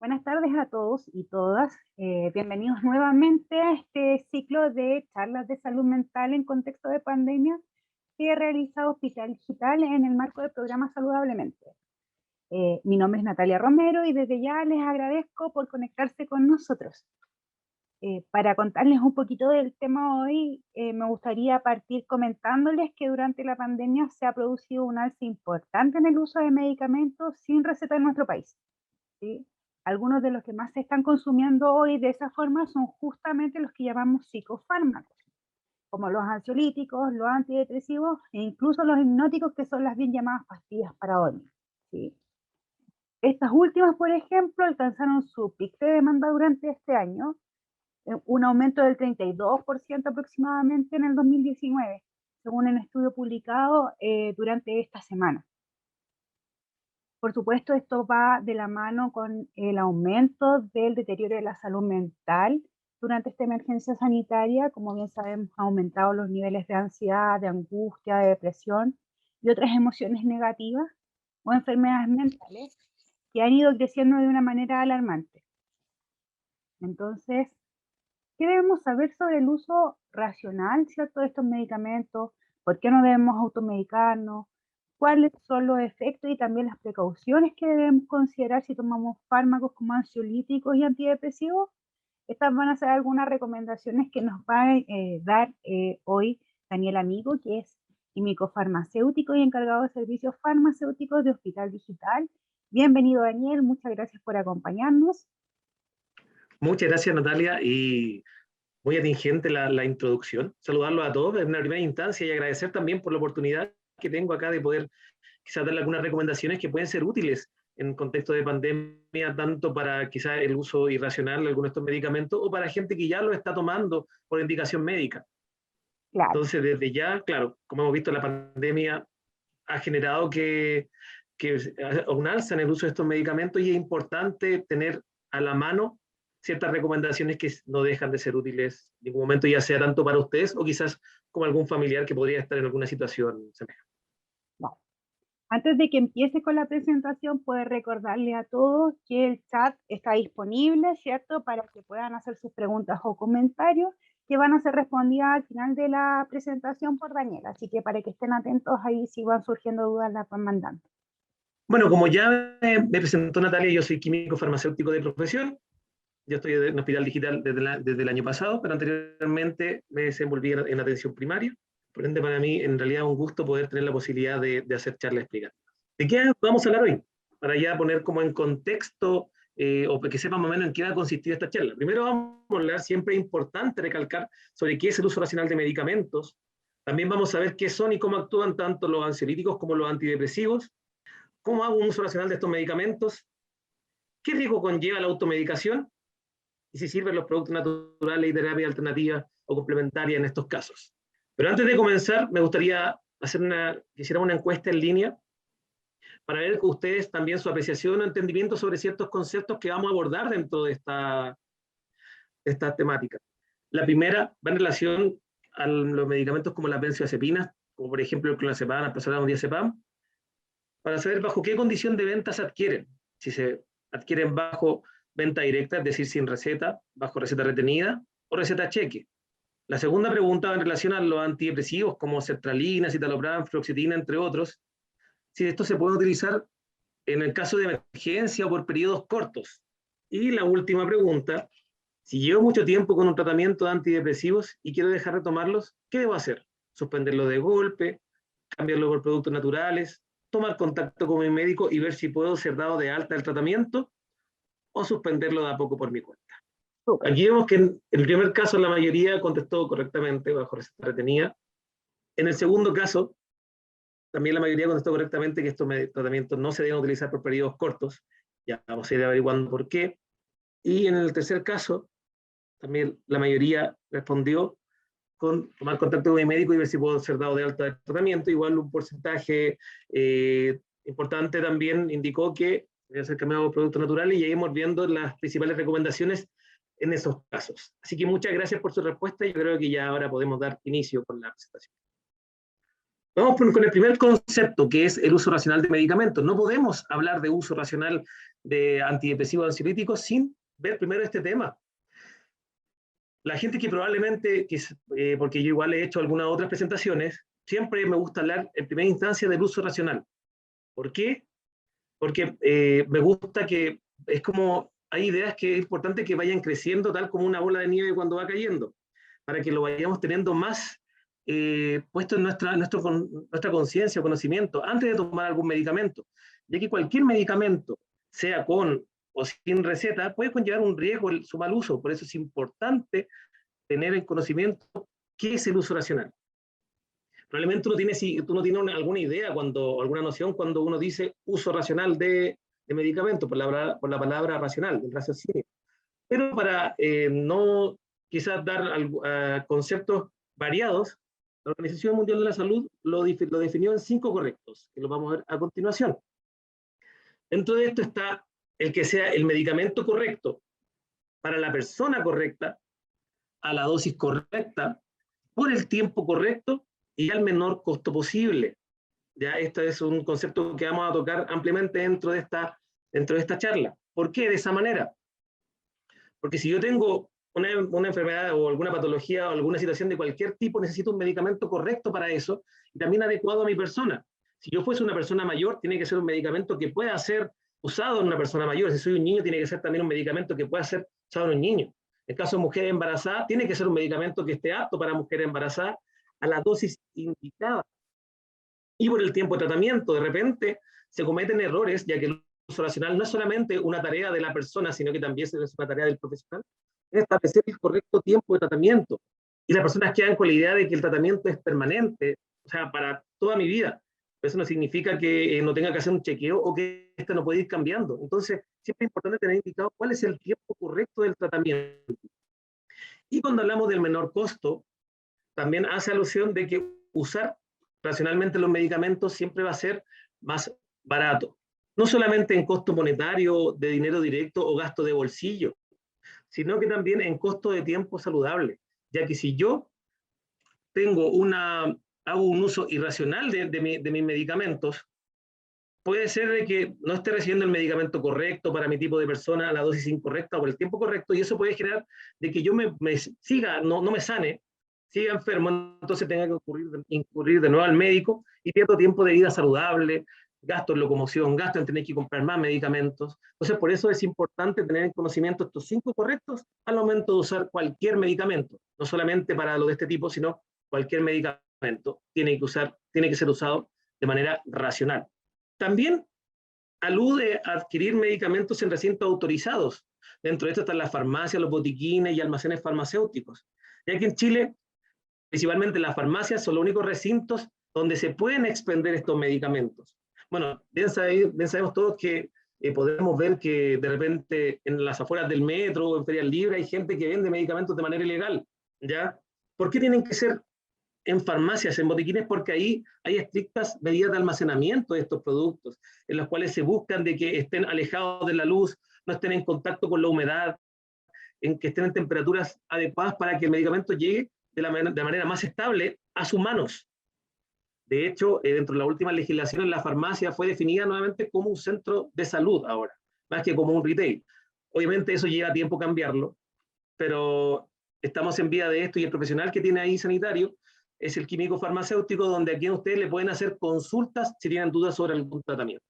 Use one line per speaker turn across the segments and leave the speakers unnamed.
Buenas tardes a todos y todas. Bienvenidos nuevamente a este ciclo de charlas de salud mental en contexto de pandemia que realiza Hospital Digital en el marco del programa Saludablemente. Mi nombre es Natalia Romero y desde ya les agradezco por conectarse con nosotros. Para contarles un poquito del tema hoy, me gustaría partir comentándoles que durante la pandemia se ha producido un alza importante en el uso de medicamentos sin receta en nuestro país. ¿Sí? Algunos de los que más se están consumiendo hoy de esa forma son justamente los que llamamos psicofármacos, como los ansiolíticos, los antidepresivos e incluso los hipnóticos, que son las bien llamadas pastillas para dormir. ¿Sí? Estas últimas, por ejemplo, alcanzaron su pico de demanda durante este año, un aumento del 32% aproximadamente en el 2019, según un estudio publicado durante esta semana. Por supuesto, esto va de la mano con el aumento del deterioro de la salud mental durante esta emergencia sanitaria. Como bien sabemos, ha aumentado los niveles de ansiedad, de angustia, de depresión y otras emociones negativas o enfermedades mentales que han ido creciendo de una manera alarmante. Entonces, ¿qué debemos saber sobre el uso racional, cierto, de estos medicamentos? ¿Por qué no debemos automedicarnos? ¿Cuáles son los efectos y también las precauciones que debemos considerar si tomamos fármacos como ansiolíticos y antidepresivos? Estas van a ser algunas recomendaciones que nos va a dar hoy Daniel Amigo, que es químico farmacéutico y encargado de servicios farmacéuticos de Hospital Digital. Bienvenido, Daniel, muchas gracias por acompañarnos.
Muchas gracias, Natalia, y muy atingente la introducción. Saludarlos a todos en una primera instancia y agradecer también por la oportunidad que tengo acá de poder quizás darle algunas recomendaciones que pueden ser útiles en contexto de pandemia, tanto para quizás el uso irracional de algunos de estos medicamentos o para gente que ya lo está tomando por indicación médica.
Claro.
Entonces, desde ya, claro, como hemos visto, la pandemia ha generado que un alza en el uso de estos medicamentos y es importante tener a la mano ciertas recomendaciones que no dejan de ser útiles en ningún momento, ya sea tanto para ustedes o quizás como algún familiar que podría estar en alguna situación semejante.
No. Antes de que empiece con la presentación, puede recordarle a todos que el chat está disponible, ¿cierto? Para que puedan hacer sus preguntas o comentarios que van a ser respondidas al final de la presentación por Daniela. Así que para que estén atentos ahí, si van surgiendo dudas, las van mandando.
Bueno, como ya me presentó Natalia, yo soy químico farmacéutico de profesión. Yo estoy en Hospital Digital desde el año pasado, pero anteriormente me desenvolví en atención primaria. Por ende, para mí, en realidad, es un gusto poder tener la posibilidad de hacer charlas explicativas. ¿De qué vamos a hablar hoy? Para ya poner como en contexto o que sepan más o menos en qué va a consistir esta charla. Primero vamos a hablar, siempre es importante recalcar sobre qué es el uso racional de medicamentos. También vamos a ver qué son y cómo actúan tanto los ansiolíticos como los antidepresivos. ¿Cómo hago un uso racional de estos medicamentos? ¿Qué riesgo conlleva la automedicación? Y si sirven los productos naturales y terapia alternativa o complementaria en estos casos. Pero antes de comenzar, me gustaría quisiera una encuesta en línea para ver con ustedes también su apreciación o entendimiento sobre ciertos conceptos que vamos a abordar dentro de esta temática. La primera va en relación a los medicamentos como las benzodiazepinas, como por ejemplo el clonazepam, el prazolam o diazepam, para saber bajo qué condición de venta se adquieren. Si se adquieren bajo venta directa, es decir, sin receta, bajo receta retenida o receta cheque. La segunda pregunta va en relación a los antidepresivos como sertralina, citalopram, fluoxetina, entre otros. Si esto se puede utilizar en el caso de emergencia o por periodos cortos. Y la última pregunta, si llevo mucho tiempo con un tratamiento de antidepresivos y quiero dejar de tomarlos, ¿qué debo hacer? ¿Suspenderlo de golpe? ¿Cambiarlo por productos naturales? ¿Tomar contacto con mi médico y ver si puedo ser dado de alta el tratamiento? ¿O suspenderlo de a poco por mi cuenta?
Súper.
Aquí vemos que en el primer caso la mayoría contestó correctamente bajo receta retenida. En el segundo caso, también la mayoría contestó correctamente que estos tratamientos no se deben utilizar por periodos cortos. Ya vamos a ir averiguando por qué. Y en el tercer caso, también la mayoría respondió con tomar contacto con mi médico y ver si puedo ser dado de alta del tratamiento. Igual un porcentaje importante también indicó que debe ser cambiado por productos naturales y ahí hemos viendo las principales recomendaciones en esos casos. Así que muchas gracias por su respuesta y yo creo que ya ahora podemos dar inicio con la presentación. Vamos con el primer concepto, que es el uso racional de medicamentos. No podemos hablar de uso racional de antidepresivos o ansiolíticos sin ver primero este tema. La gente que probablemente, porque yo igual he hecho algunas otras presentaciones, siempre me gusta hablar en primera instancia del uso racional. ¿Por qué? Porque me gusta que es como, hay ideas que es importante que vayan creciendo tal como una bola de nieve cuando va cayendo, para que lo vayamos teniendo más puesto en nuestra conciencia o conocimiento antes de tomar algún medicamento, ya que cualquier medicamento, sea con o sin receta, puede conllevar un riesgo su mal uso. Por eso es importante tener en conocimiento qué es el uso racional. Probablemente tú no tienes alguna idea o alguna noción cuando uno dice uso racional de medicamentos, por la palabra racional, del raciocinio. Pero para no quizás dar conceptos variados, la Organización Mundial de la Salud lo definió en 5 correctos, que lo vamos a ver a continuación. Dentro de esto está el que sea el medicamento correcto para la persona correcta, a la dosis correcta, por el tiempo correcto y al menor costo posible. Ya este es un concepto que vamos a tocar ampliamente dentro de esta charla. ¿Por qué de esa manera? Porque si yo tengo una enfermedad o alguna patología o alguna situación de cualquier tipo, necesito un medicamento correcto para eso y también adecuado a mi persona. Si yo fuese una persona mayor, tiene que ser un medicamento que pueda ser usado en una persona mayor. Si soy un niño, tiene que ser también un medicamento que pueda ser usado en un niño. En caso de mujer embarazada, tiene que ser un medicamento que esté apto para mujer embarazada a la dosis indicada. Y por el tiempo de tratamiento, de repente se cometen errores, ya que el uso racional no es solamente una tarea de la persona, sino que también es una tarea del profesional, es establecer el correcto tiempo de tratamiento. Y las personas quedan con la idea de que el tratamiento es permanente, o sea, para toda mi vida. Eso no significa que no tenga que hacer un chequeo o que esto no puede ir cambiando. Entonces, siempre es importante tener indicado cuál es el tiempo correcto del tratamiento. Y cuando hablamos del menor costo, también hace alusión de que usar racionalmente los medicamentos siempre va a ser más barato. No solamente en costo monetario, de dinero directo o gasto de bolsillo, sino que también en costo de tiempo saludable. Ya que si yo hago un uso irracional de mis medicamentos, puede ser de que no esté recibiendo el medicamento correcto para mi tipo de persona, a la dosis incorrecta o el tiempo correcto, y eso puede generar de que yo me siga, no me sane, siga enfermo, entonces tenga que incurrir de nuevo al médico y pierdo tiempo de vida saludable, gasto en locomoción, gasto en tener que comprar más medicamentos. Entonces, por eso es importante tener en conocimiento estos 5 correctos al momento de usar cualquier medicamento, no solamente para lo de este tipo, sino cualquier medicamento tiene que ser usado de manera racional. También alude a adquirir medicamentos en recintos autorizados. Dentro de esto están las farmacias, los botiquines y almacenes farmacéuticos. Ya que en Chile, principalmente las farmacias son los únicos recintos donde se pueden expender estos medicamentos. Bueno, bien sabemos todos que podemos ver que de repente en las afueras del metro o en ferias libres hay gente que vende medicamentos de manera ilegal. ¿Ya? ¿Por qué tienen que ser en farmacias, en botiquines? Porque ahí hay estrictas medidas de almacenamiento de estos productos, en los cuales se buscan de que estén alejados de la luz, no estén en contacto con la humedad, en que estén en temperaturas adecuadas para que el medicamento llegue de manera más estable a sus manos. De hecho, dentro de la última legislación, la farmacia fue definida nuevamente como un centro de salud ahora, más que como un retail. Obviamente eso lleva tiempo cambiarlo, pero estamos en vía de esto y el profesional que tiene ahí sanitario es el químico farmacéutico, donde aquí a ustedes le pueden hacer consultas si tienen dudas sobre algún tratamiento.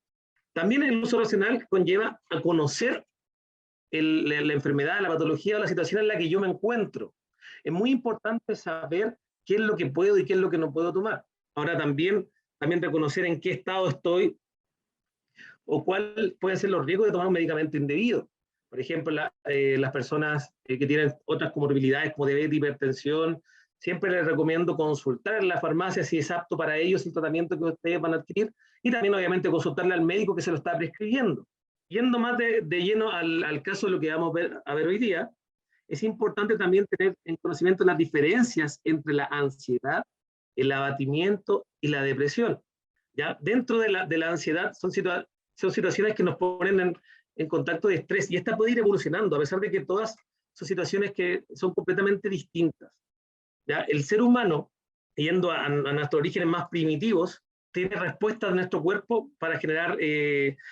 También el uso racional conlleva a conocer la enfermedad, la patología o la situación en la que yo me encuentro. Es muy importante saber qué es lo que puedo y qué es lo que no puedo tomar. Ahora también reconocer en qué estado estoy o cuáles pueden ser los riesgos de tomar un medicamento indebido. Por ejemplo, las personas que tienen otras comorbilidades como diabetes, hipertensión, siempre les recomiendo consultar en la farmacia si es apto para ellos el tratamiento que ustedes van a adquirir y también obviamente consultarle al médico que se lo está prescribiendo. Yendo más de lleno al caso de lo que vamos a ver hoy día, es importante también tener en conocimiento las diferencias entre la ansiedad, el abatimiento y la depresión. ¿Ya? Dentro de la ansiedad son situaciones que nos ponen en contacto de estrés y esta puede ir evolucionando a pesar de que todas son situaciones que son completamente distintas. ¿Ya? El ser humano yendo a nuestros orígenes más primitivos, tiene respuestas de nuestro cuerpo para generar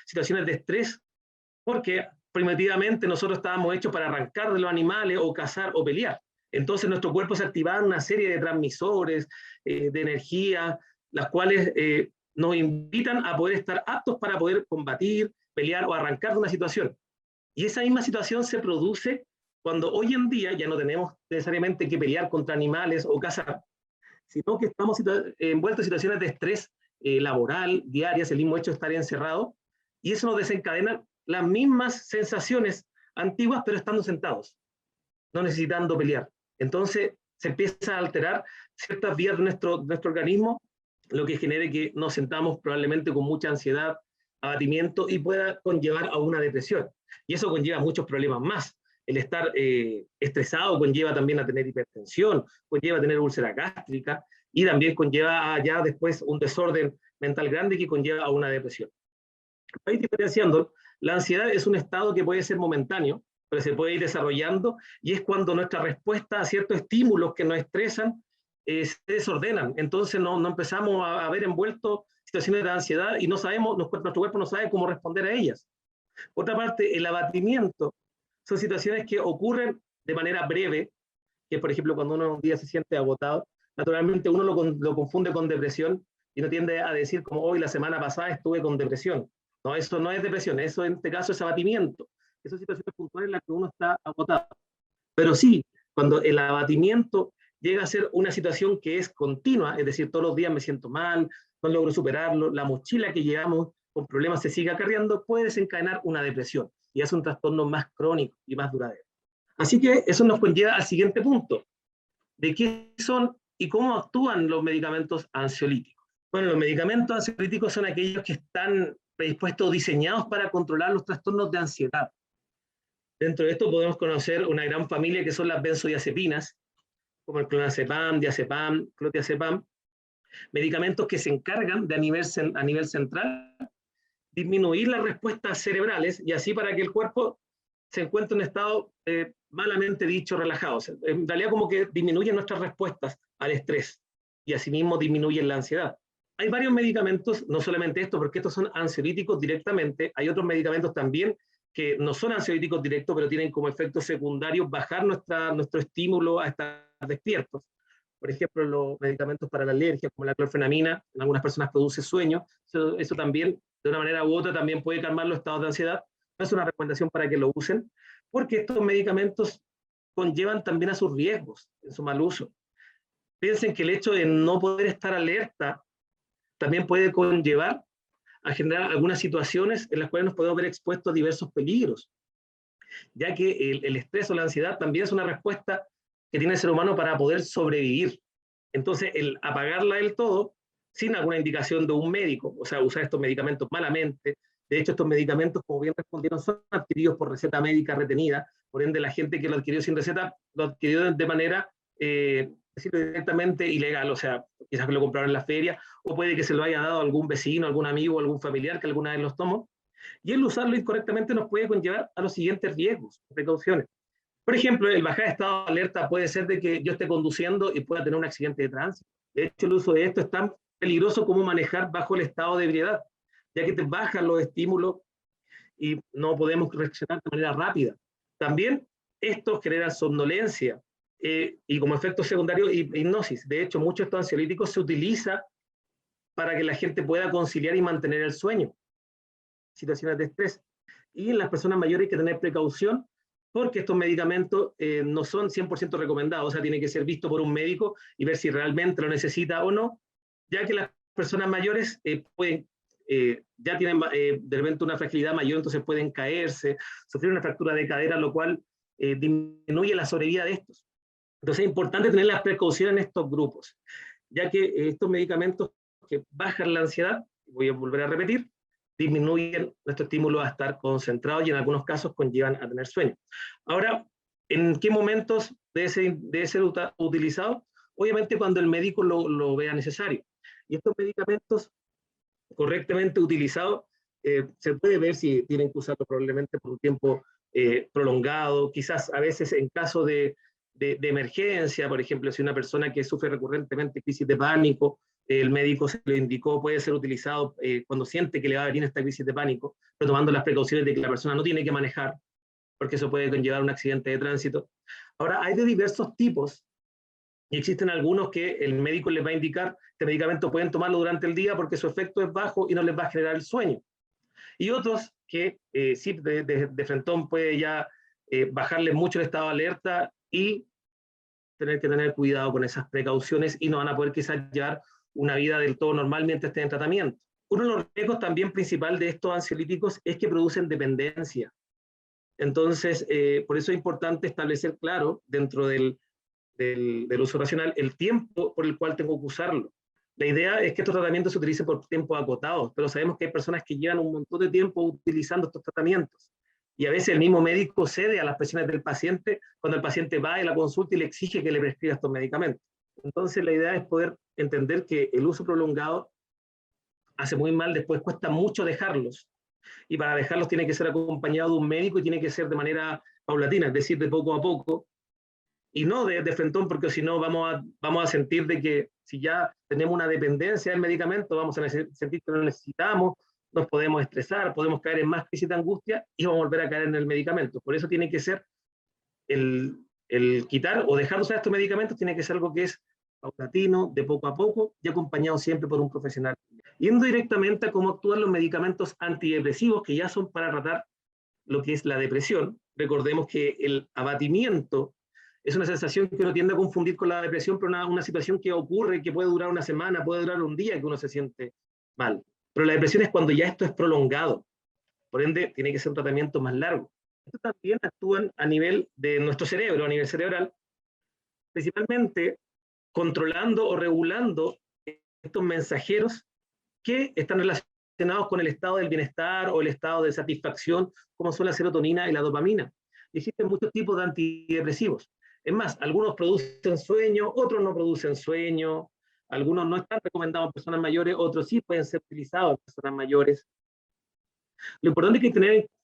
situaciones de estrés, porque primitivamente nosotros estábamos hechos para arrancar de los animales o cazar o pelear. Entonces nuestro cuerpo se activaba una serie de transmisores de energía, las cuales nos invitan a poder estar aptos para poder combatir, pelear o arrancar de una situación. Y esa misma situación se produce cuando hoy en día ya no tenemos necesariamente que pelear contra animales o cazar, sino que estamos envueltos en situaciones de estrés laboral, diarias, el mismo hecho de estar encerrado, y eso nos desencadena las mismas sensaciones antiguas, pero estando sentados, no necesitando pelear. Entonces se empieza a alterar ciertas vías de nuestro organismo, lo que genere que nos sentamos probablemente con mucha ansiedad, abatimiento, y pueda conllevar a una depresión. Y eso conlleva muchos problemas más. El estar estresado conlleva también a tener hipertensión, conlleva a tener úlcera gástrica, y también conlleva ya después un desorden mental grande que conlleva a una depresión. Ahí diferenciando, la ansiedad es un estado que puede ser momentáneo, pero se puede ir desarrollando, y es cuando nuestra respuesta a ciertos estímulos que nos estresan se desordenan. Entonces no empezamos a ver envueltos situaciones de ansiedad y no sabemos, nuestro cuerpo no sabe cómo responder a ellas. Por otra parte, el abatimiento son situaciones que ocurren de manera breve, que por ejemplo cuando uno un día se siente agotado, naturalmente uno lo confunde con depresión y no tiende a decir como hoy la semana pasada estuve con depresión. No, eso no es depresión, eso en este caso es abatimiento. Esas situaciones puntuales en las que uno está agotado. Pero sí, cuando el abatimiento llega a ser una situación que es continua, es decir, todos los días me siento mal, no logro superarlo, la mochila que llevamos con problemas se sigue acarreando, puede desencadenar una depresión y es un trastorno más crónico y más duradero. Así que eso nos conlleva al siguiente punto, de qué son y cómo actúan los medicamentos ansiolíticos. Bueno, los medicamentos ansiolíticos son aquellos que están predispuestos o diseñados para controlar los trastornos de ansiedad. Dentro de esto podemos conocer una gran familia que son las benzodiazepinas, como el clonazepam, diazepam, clonazepam, medicamentos que se encargan de a nivel central disminuir las respuestas cerebrales y así para que el cuerpo se encuentre en un estado malamente dicho relajado. En realidad como que disminuyen nuestras respuestas al estrés y asimismo disminuyen la ansiedad. Hay varios medicamentos, no solamente estos, porque estos son ansiolíticos directamente, hay otros medicamentos también que no son ansiolíticos directos, pero tienen como efecto secundario bajar nuestro estímulo a estar despiertos. Por ejemplo, los medicamentos para la alergia, como la clorfenamina, en algunas personas produce sueño, eso también, de una manera u otra, también puede calmar los estados de ansiedad. No es una recomendación para que lo usen, porque estos medicamentos conllevan también a sus riesgos en su mal uso. Piensen que el hecho de no poder estar alerta también puede conllevar a generar algunas situaciones en las cuales nos podemos ver expuestos a diversos peligros, ya que el estrés o la ansiedad también es una respuesta que tiene el ser humano para poder sobrevivir. Entonces, el apagarla del todo, sin alguna indicación de un médico, o sea, usar estos medicamentos malamente, de hecho, estos medicamentos, como bien respondieron, son adquiridos por receta médica retenida, por ende, la gente que lo adquirió sin receta, lo adquirió de manera directamente ilegal, o sea, quizás que lo compraron en la feria, o puede que se lo haya dado a algún vecino, algún amigo, algún familiar que alguna vez los tomó, y el usarlo incorrectamente nos puede conllevar a los siguientes riesgos, precauciones. Por ejemplo, el bajar de estado de alerta puede ser de que yo esté conduciendo y pueda tener un accidente de tránsito. De hecho, el uso de esto es tan peligroso como manejar bajo el estado de ebriedad, ya que te bajan los estímulos y no podemos reaccionar de manera rápida. También esto genera somnolencia y como efecto secundario hipnosis. De hecho, muchos de estos ansiolíticos se utilizan para que la gente pueda conciliar y mantener el sueño, situaciones de estrés. Y en las personas mayores hay que tener precaución porque estos medicamentos no son 100% recomendados, o sea, tiene que ser visto por un médico y ver si realmente lo necesita o no, ya que las personas mayores ya tienen de repente una fragilidad mayor, entonces pueden caerse, sufrir una fractura de cadera, lo cual disminuye la sobrevida de estos. Entonces es importante tener las precauciones en estos grupos, ya que estos medicamentos que bajan la ansiedad, voy a volver a repetir, disminuyen nuestro estímulo a estar concentrados y en algunos casos conllevan a tener sueño. Ahora, ¿en qué momentos debe ser utilizado? Obviamente cuando el médico lo vea necesario. Y estos medicamentos correctamente utilizados se puede ver si tienen que usarlo probablemente por un tiempo prolongado, quizás a veces en caso de de emergencia, por ejemplo, si una persona que sufre recurrentemente crisis de pánico, el médico se lo indicó, puede ser utilizado cuando siente que le va a venir esta crisis de pánico, pero tomando las precauciones de que la persona no tiene que manejar, porque eso puede conllevar un accidente de tránsito. Ahora, hay de diversos tipos, y existen algunos que el médico les va a indicar, este medicamento pueden tomarlo durante el día porque su efecto es bajo y no les va a generar el sueño. Y otros que sí, de frentón puede ya bajarles mucho el estado de alerta y tener que tener cuidado con esas precauciones y no van a poder quizás llevar una vida del todo normal mientras estén en tratamiento. Uno de los riesgos también principal de estos ansiolíticos es que producen dependencia. Entonces, por eso es importante establecer claro dentro del uso racional el tiempo por el cual tengo que usarlo. La idea es que estos tratamientos se utilicen por tiempos acotados, pero sabemos que hay personas que llevan un montón de tiempo utilizando estos tratamientos. Y a veces el mismo médico cede a las presiones del paciente cuando el paciente va a la consulta y le exige que le prescriba estos medicamentos. Entonces la idea es poder entender que el uso prolongado hace muy mal, después cuesta mucho dejarlos. Y para dejarlos tiene que ser acompañado de un médico y tiene que ser de manera paulatina, es decir, de poco a poco, y no de frentón, porque si no vamos a sentir de que si ya tenemos una dependencia del medicamento, vamos a sentir que lo necesitamos, nos podemos estresar, podemos caer en más crisis de angustia y vamos a volver a caer en el medicamento. Por eso tiene que ser el quitar o dejar de usar estos medicamentos, tiene que ser algo que es paulatino, de poco a poco y acompañado siempre por un profesional. Yendo directamente a cómo actúan los medicamentos antidepresivos, que ya son para tratar lo que es la depresión. Recordemos que el abatimiento es una sensación que uno tiende a confundir con la depresión, pero una situación que ocurre, que puede durar una semana, puede durar un día que uno se siente mal. Pero la depresión es cuando ya esto es prolongado. Por ende, tiene que ser un tratamiento más largo. Estos también actúan a nivel de nuestro cerebro, a nivel cerebral, principalmente controlando o regulando estos mensajeros que están relacionados con el estado del bienestar o el estado de satisfacción, como son la serotonina y la dopamina. Y existen muchos tipos de antidepresivos. Es más, algunos producen sueño, otros no producen sueño, algunos no están recomendados en personas mayores, otros sí pueden ser utilizados en personas mayores. Lo importante que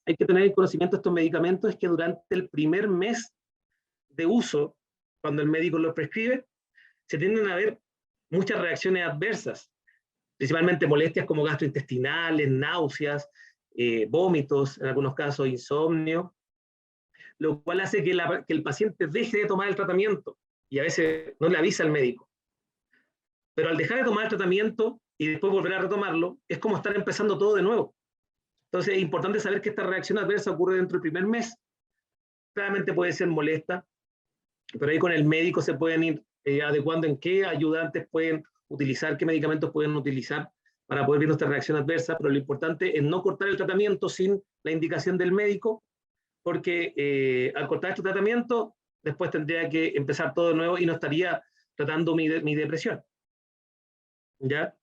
hay que tener en conocimiento de estos medicamentos es que durante el primer mes de uso, cuando el médico los prescribe, se tienden a ver muchas reacciones adversas, principalmente molestias como gastrointestinales, náuseas, vómitos, en algunos casos insomnio, lo cual hace que el paciente deje de tomar el tratamiento y a veces no le avisa al médico. Pero al dejar de tomar el tratamiento y después volver a retomarlo, es como estar empezando todo de nuevo. Entonces es importante saber que esta reacción adversa ocurre dentro del primer mes. Claramente puede ser molesta, pero ahí con el médico se pueden ir adecuando en qué ayudantes pueden utilizar, qué medicamentos pueden utilizar para poder ver nuestra reacción adversa, pero lo importante es no cortar el tratamiento sin la indicación del médico, porque al cortar este tratamiento, después tendría que empezar todo de nuevo y no estaría tratando mi depresión. ¿Ya?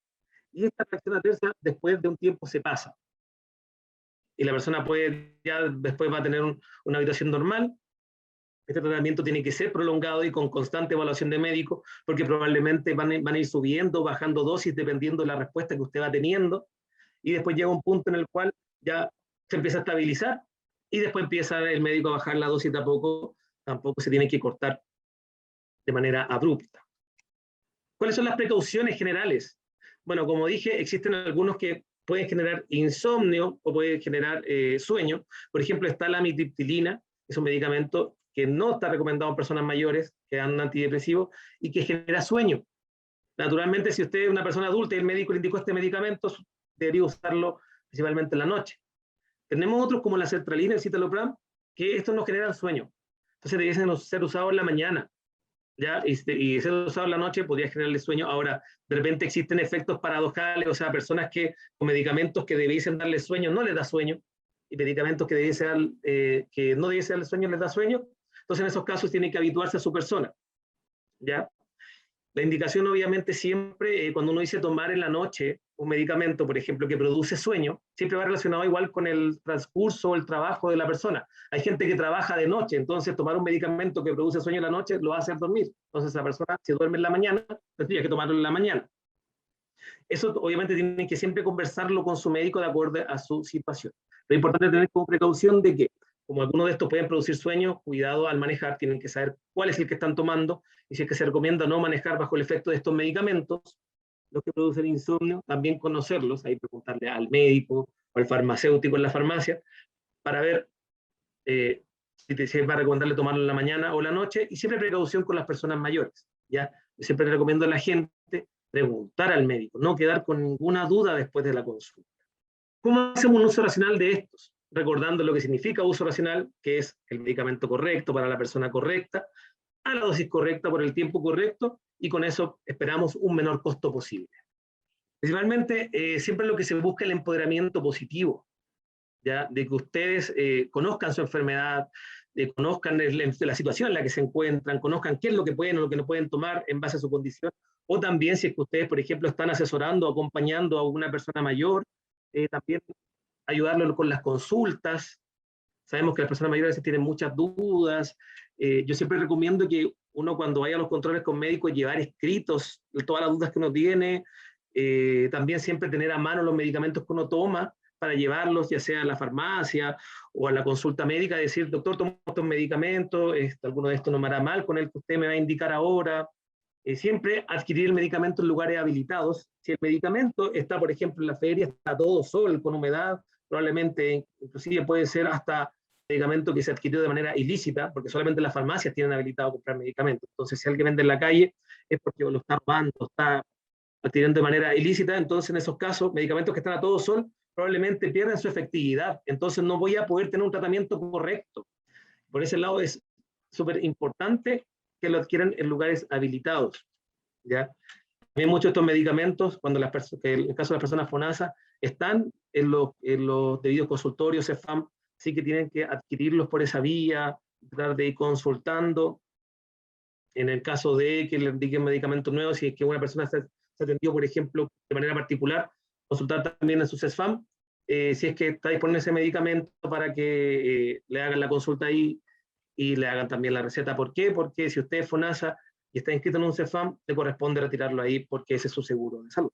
Y esta reacción adversa, después de un tiempo, se pasa. Y la persona ya después va a tener una habitación normal. Este tratamiento tiene que ser prolongado y con constante evaluación de médico, porque probablemente van a ir subiendo, bajando dosis, dependiendo de la respuesta que usted va teniendo, y después llega un punto en el cual ya se empieza a estabilizar, y después empieza el médico a bajar la dosis tampoco se tiene que cortar de manera abrupta. ¿Cuáles son las precauciones generales? Bueno, como dije, existen algunos que pueden generar insomnio o pueden generar sueño. Por ejemplo, está la amitriptilina, es un medicamento que no está recomendado en personas mayores que dan antidepresivos y que genera sueño. Naturalmente, si usted es una persona adulta y el médico le indicó este medicamento, debería usarlo principalmente en la noche. Tenemos otros como la sertralina, el citalopram, que estos no generan sueño. Entonces deberían ser usados en la mañana. ¿Ya? Y ser usado en la noche podría generarle sueño. Ahora, de repente existen efectos paradojales, o sea, personas que con medicamentos que debiesen darle sueño no les da sueño, y medicamentos que no debiesen darle sueño les da sueño. Entonces, en esos casos tiene que habituarse a su persona. ¿Ya? La indicación, obviamente, siempre, cuando uno dice tomar en la noche un medicamento, por ejemplo, que produce sueño, siempre va relacionado igual con el transcurso o el trabajo de la persona. Hay gente que trabaja de noche, entonces tomar un medicamento que produce sueño en la noche lo va a hacer dormir. Entonces, esa persona, si duerme en la mañana, tendría que tomarlo en la mañana. Eso, obviamente, tiene que siempre conversarlo con su médico de acuerdo a su situación. Lo importante es tener como precaución de que como algunos de estos pueden producir sueño, cuidado al manejar, tienen que saber cuál es el que están tomando, y si es que se recomienda no manejar bajo el efecto de estos medicamentos, los que producen insomnio, también conocerlos, ahí preguntarle al médico o al farmacéutico en la farmacia, para ver si va a recomendarle tomarlo en la mañana o la noche, y siempre precaución con las personas mayores, ¿ya? Yo siempre le recomiendo a la gente preguntar al médico, no quedar con ninguna duda después de la consulta. ¿Cómo hacemos un uso racional de estos? Recordando lo que significa uso racional, que es el medicamento correcto para la persona correcta, a la dosis correcta por el tiempo correcto, y con eso esperamos un menor costo posible. Principalmente, siempre lo que se busca es el empoderamiento positivo, ¿ya? De que ustedes conozcan su enfermedad, conozcan la situación en la que se encuentran, conozcan qué es lo que pueden o lo que no pueden tomar en base a su condición, o también si es que ustedes, por ejemplo, están asesorando o acompañando a una persona mayor, también ayudarlo con las consultas. Sabemos que las personas mayores a veces tienen muchas dudas. Yo siempre recomiendo que uno, cuando vaya a los controles con médicos, llevar escritos todas las dudas que uno tiene, también siempre tener a mano los medicamentos que uno toma para llevarlos ya sea a la farmacia o a la consulta médica, decir, doctor, tomo estos medicamentos, alguno de estos no me hará mal con el que usted me va a indicar ahora. Siempre adquirir el medicamento en lugares habilitados. Si el medicamento está, por ejemplo, en la feria, está todo sol, con humedad, probablemente, inclusive puede ser hasta medicamento que se adquirió de manera ilícita, porque solamente las farmacias tienen habilitado comprar medicamentos. Entonces, si alguien vende en la calle, es porque lo está robando, está adquiriendo de manera ilícita. Entonces, en esos casos, medicamentos que están a todo sol, probablemente pierden su efectividad. Entonces, no voy a poder tener un tratamiento correcto. Por ese lado, es súper importante que lo adquieran en lugares habilitados, ¿ya? También muchos de estos medicamentos, cuando en el caso de las personas FONASA, están en los debidos consultorios CEFAM, sí que tienen que adquirirlos por esa vía, tratar de ir consultando. En el caso de que le indiquen medicamentos nuevos, si es que una persona se atendió, por ejemplo, de manera particular, consultar también en su CEFAM, si es que está disponible ese medicamento para que le hagan la consulta ahí y le hagan también la receta. ¿Por qué? Porque si usted es FONASA y está inscrito en un CEFAM, le corresponde retirarlo ahí porque ese es su seguro de salud.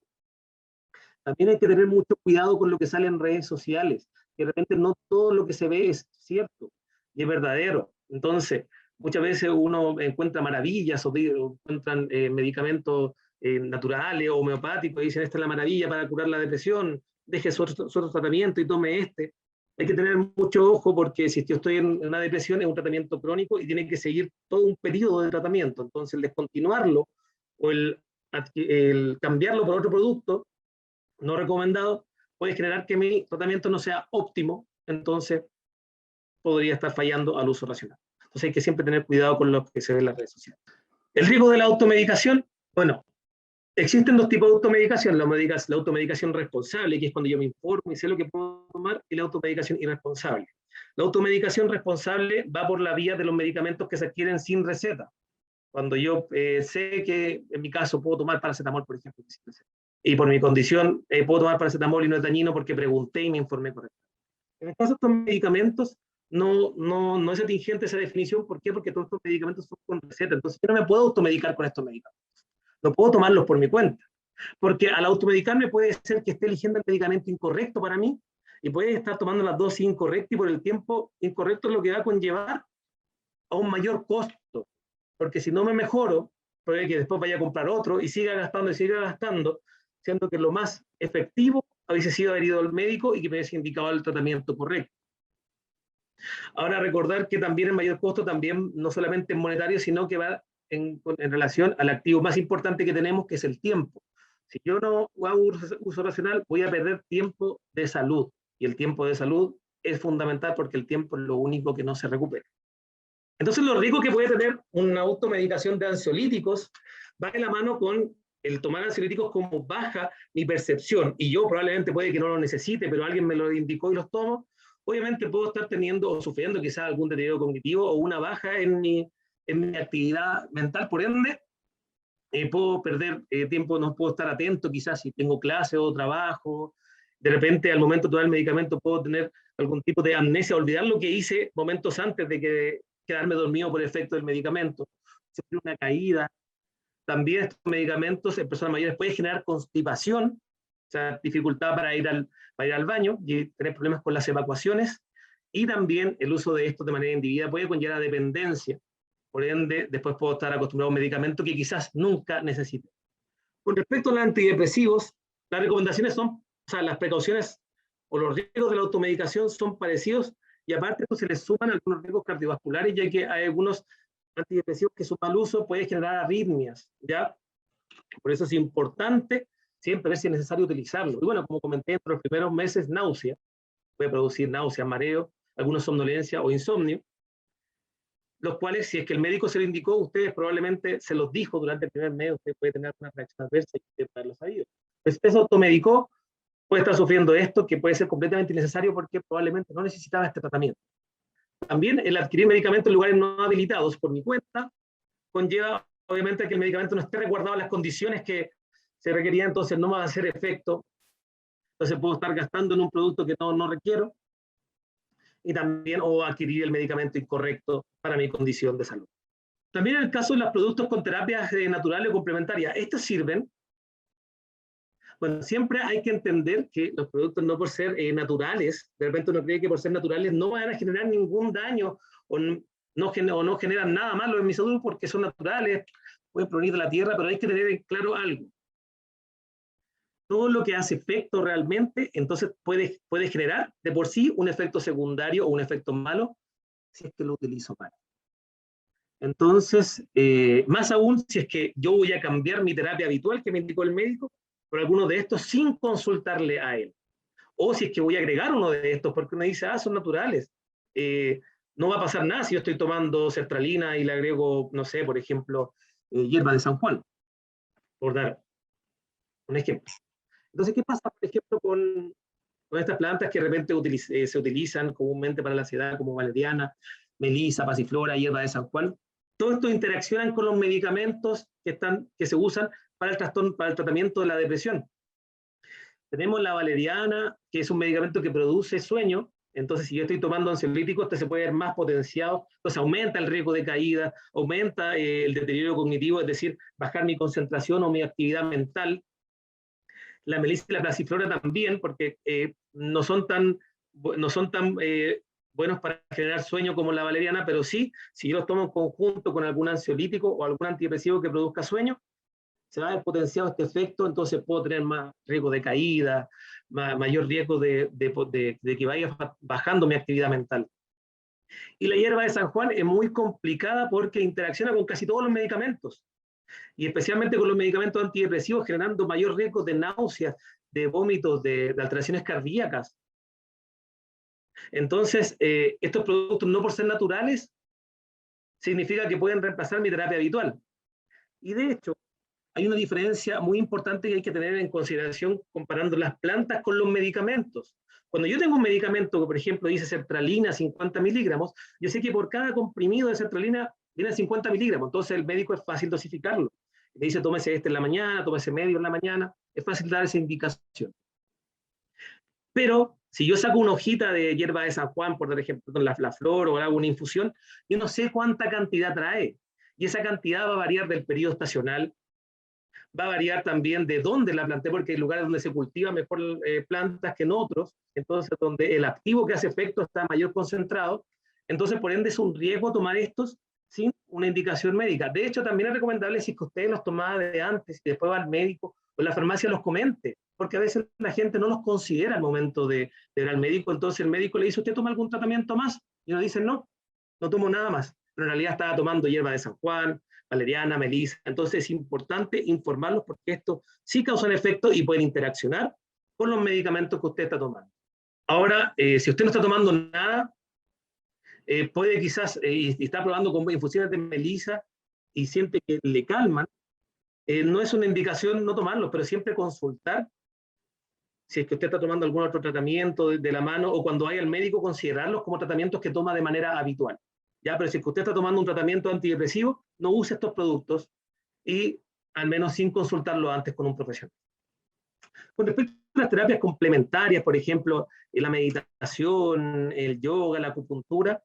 También hay que tener mucho cuidado con lo que sale en redes sociales, que de repente no todo lo que se ve es cierto y es verdadero. Entonces, muchas veces uno encuentra maravillas o encuentran medicamentos naturales o homeopáticos y dicen, esta es la maravilla para curar la depresión, deje su otro tratamiento y tome este. Hay que tener mucho ojo porque si yo estoy en una depresión es un tratamiento crónico y tiene que seguir todo un periodo de tratamiento. Entonces, el descontinuarlo o el cambiarlo por otro producto no recomendado puede generar que mi tratamiento no sea óptimo, entonces podría estar fallando al uso racional. Entonces hay que siempre tener cuidado con lo que se ve en las redes sociales. El riesgo de la automedicación, bueno, existen dos tipos de automedicación, la automedicación responsable, que es cuando yo me informo y sé lo que puedo tomar, y la automedicación irresponsable. La automedicación responsable va por la vía de los medicamentos que se adquieren sin receta. Cuando yo sé que en mi caso puedo tomar paracetamol, por ejemplo, y por mi condición puedo tomar paracetamol y no es dañino porque pregunté y me informé correctamente. En el caso de estos medicamentos, no es atingente esa definición. ¿Por qué? Porque todos estos medicamentos son con receta. Entonces yo no me puedo automedicar con estos medicamentos. No puedo tomarlos por mi cuenta. Porque al automedicarme puede ser que esté eligiendo el medicamento incorrecto para mí y puede estar tomando las dosis incorrectas y por el tiempo incorrecto es lo que va a conllevar a un mayor costo. Porque si no me mejoro, puede que después vaya a comprar otro y siga gastando, siendo que lo más efectivo hubiese sido haber ido al médico y que me hubiese indicado el tratamiento correcto. Ahora recordar que también el mayor costo también no solamente es monetario, sino que va en relación al activo más importante que tenemos, que es el tiempo. Si yo no hago uso racional, voy a perder tiempo de salud. Y el tiempo de salud es fundamental porque el tiempo es lo único que no se recupera. Entonces, lo riesgo que puede tener una automedicación de ansiolíticos va de la mano con el tomar ansiolíticos como baja mi percepción, y yo probablemente puede que no lo necesite, pero alguien me lo indicó y los tomo. Obviamente puedo estar teniendo o sufriendo quizás algún deterioro cognitivo o una baja en mi actividad mental, por ende, puedo perder tiempo, no puedo estar atento quizás si tengo clase o trabajo. De repente, al momento de tomar el medicamento, puedo tener algún tipo de amnesia, olvidar lo que hice momentos antes de quedarme dormido por efecto del medicamento, sufrir una caída. También estos medicamentos en personas mayores pueden generar constipación, o sea, dificultad para ir al baño y tener problemas con las evacuaciones. Y también el uso de esto de manera indebida puede conllevar a dependencia. Por ende, después puedo estar acostumbrado a un medicamento que quizás nunca necesite. Con respecto a los antidepresivos, las recomendaciones son, o sea, las precauciones o los riesgos de la automedicación son parecidos, y aparte esto se les suman algunos riesgos cardiovasculares, ya que hay algunos antidepresivos que su mal uso puede generar arritmias, ¿ya? Por eso es importante siempre ver si es necesario utilizarlo. Y bueno, como comenté, en los primeros meses, náusea, puede producir náusea, mareo, alguna somnolencia o insomnio, los cuales, si es que el médico se lo indicó, ustedes probablemente se los dijo durante el primer mes, usted puede tener una reacción adversa y usted puede haberlo sabido. Pues usted se automedicó, puede estar sufriendo esto, que puede ser completamente innecesario porque probablemente no necesitaba este tratamiento. También el adquirir medicamentos en lugares no habilitados por mi cuenta conlleva, obviamente, que el medicamento no esté resguardado en las condiciones que se requerían, entonces no me va a hacer efecto, entonces puedo estar gastando en un producto que no requiero, y también o adquirir el medicamento incorrecto para mi condición de salud. También en el caso de los productos con terapias naturales o complementarias, estos sirven. Bueno, siempre hay que entender que los productos no por ser naturales, de repente uno cree que por ser naturales no van a generar ningún daño o no generan nada malo en mi salud porque son naturales, pueden provenir de la tierra, pero hay que tener en claro algo. Todo lo que hace efecto realmente, entonces puede generar de por sí un efecto secundario o un efecto malo si es que lo utilizo mal. Entonces, más aún si es que yo voy a cambiar mi terapia habitual que me indicó el médico por alguno de estos sin consultarle a él. O si es que voy a agregar uno de estos porque uno dice, son naturales. No va a pasar nada si yo estoy tomando sertralina y le agrego, no sé, por ejemplo, hierba de San Juan, por dar un ejemplo. Entonces, ¿qué pasa, por ejemplo, con estas plantas que de repente se utilizan comúnmente para la ansiedad, como valeriana, melisa, pasiflora, hierba de San Juan? Todo esto interaccionan con los medicamentos que se usan para el tratamiento de la depresión. Tenemos la valeriana, que es un medicamento que produce sueño. Entonces, si yo estoy tomando ansiolíticos, este se puede ver más potenciado, entonces aumenta el riesgo de caída, aumenta el deterioro cognitivo, es decir, bajar mi concentración o mi actividad mental. La melisa y la pasiflora también, porque no son tan buenos para generar sueño como la valeriana, pero sí, si yo los tomo en conjunto con algún ansiolítico o algún antidepresivo que produzca sueño, se va a ver potenciado este efecto, entonces puedo tener más riesgo de caída, mayor riesgo de que vaya bajando mi actividad mental. Y la hierba de San Juan es muy complicada porque interacciona con casi todos los medicamentos, y especialmente con los medicamentos antidepresivos, generando mayor riesgo de náuseas, de vómitos, de alteraciones cardíacas. Entonces, estos productos, no por ser naturales, significa que pueden reemplazar mi terapia habitual. Y de hecho, hay una diferencia muy importante que hay que tener en consideración comparando las plantas con los medicamentos. Cuando yo tengo un medicamento que, por ejemplo, dice sertralina 50 miligramos, yo sé que por cada comprimido de sertralina viene 50 miligramos, entonces el médico es fácil dosificarlo. Me dice, tómese este en la mañana, tómese medio en la mañana, es fácil dar esa indicación. Pero si yo saco una hojita de hierba de San Juan, por ejemplo, con la flor, o hago una infusión, yo no sé cuánta cantidad trae. Y esa cantidad va a variar del periodo estacional, va a variar también de dónde la planté, porque hay lugares donde se cultivan mejor plantas que en otros, entonces donde el activo que hace efecto está mayor concentrado, entonces por ende es un riesgo tomar estos sin una indicación médica. De hecho, también es recomendable si es que ustedes los tomaban de antes y después va al médico o en la farmacia los comente, porque a veces la gente no los considera al momento de ver al médico, entonces el médico le dice, ¿usted toma algún tratamiento más? Y uno dice, no tomo nada más, pero en realidad estaba tomando hierba de San Juan, valeriana, melisa. Entonces es importante informarlos porque esto sí causan efecto y pueden interaccionar con los medicamentos que usted está tomando. Ahora, si usted no está tomando nada, puede quizás, y está probando con infusiones de melisa y siente que le calman, no es una indicación no tomarlos, pero siempre consultar si es que usted está tomando algún otro tratamiento de la mano, o cuando vaya al médico considerarlos como tratamientos que toma de manera habitual. ¿Ya? Pero si es que usted está tomando un tratamiento antidepresivo, no use estos productos y al menos sin consultarlo antes con un profesional. Con respecto a las terapias complementarias, por ejemplo, la meditación, el yoga, la acupuntura,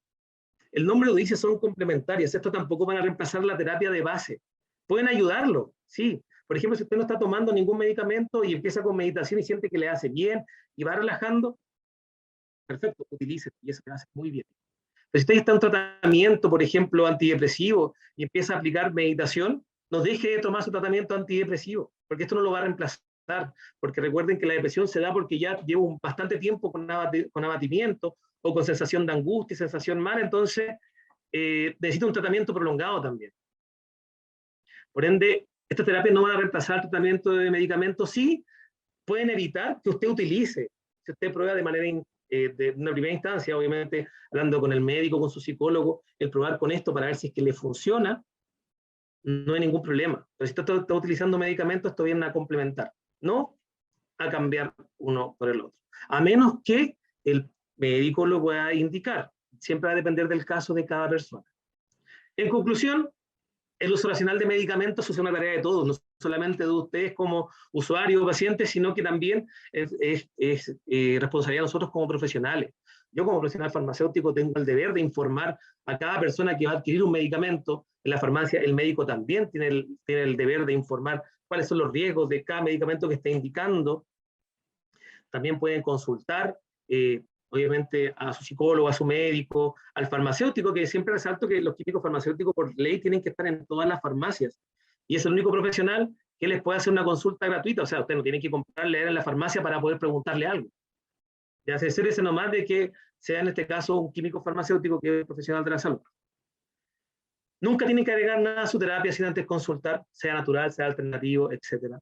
el nombre lo dice, son complementarias. Esto tampoco van a reemplazar la terapia de base. Pueden ayudarlo, sí. Por ejemplo, si usted no está tomando ningún medicamento y empieza con meditación y siente que le hace bien y va relajando, perfecto, utilice, y eso me hace muy bien. Pero si usted está en un tratamiento, por ejemplo, antidepresivo, y empieza a aplicar meditación, no deje de tomar su tratamiento antidepresivo, porque esto no lo va a reemplazar, porque recuerden que la depresión se da porque ya llevo bastante tiempo con abatimiento, o con sensación de angustia, sensación mala, entonces necesita un tratamiento prolongado también. Por ende, estas terapias no van a reemplazar el tratamiento de medicamentos, sí pueden evitar que usted utilice, si usted prueba de manera de una primera instancia, obviamente hablando con el médico, con su psicólogo, el probar con esto para ver si es que le funciona, no hay ningún problema. Pero si usted está utilizando medicamentos, esto viene a complementar, no a cambiar uno por el otro. A menos que el médico lo pueda indicar. Siempre va a depender del caso de cada persona. En conclusión, el uso racional de medicamentos es una tarea de todos, no solamente de ustedes como usuarios o pacientes, sino que también es responsabilidad de nosotros como profesionales. Yo como profesional farmacéutico tengo el deber de informar a cada persona que va a adquirir un medicamento. En la farmacia el médico también tiene el deber de informar cuáles son los riesgos de cada medicamento que está indicando. También pueden consultar obviamente a su psicólogo, a su médico, al farmacéutico, que siempre resalto que los químicos farmacéuticos por ley tienen que estar en todas las farmacias. Y es el único profesional que les puede hacer una consulta gratuita. O sea, usted no tiene que comprarle en la farmacia para poder preguntarle algo. Ya se ese nomás de que sea en este caso un químico farmacéutico que es profesional de la salud. Nunca tienen que agregar nada a su terapia sin antes consultar, sea natural, sea alternativo, etc.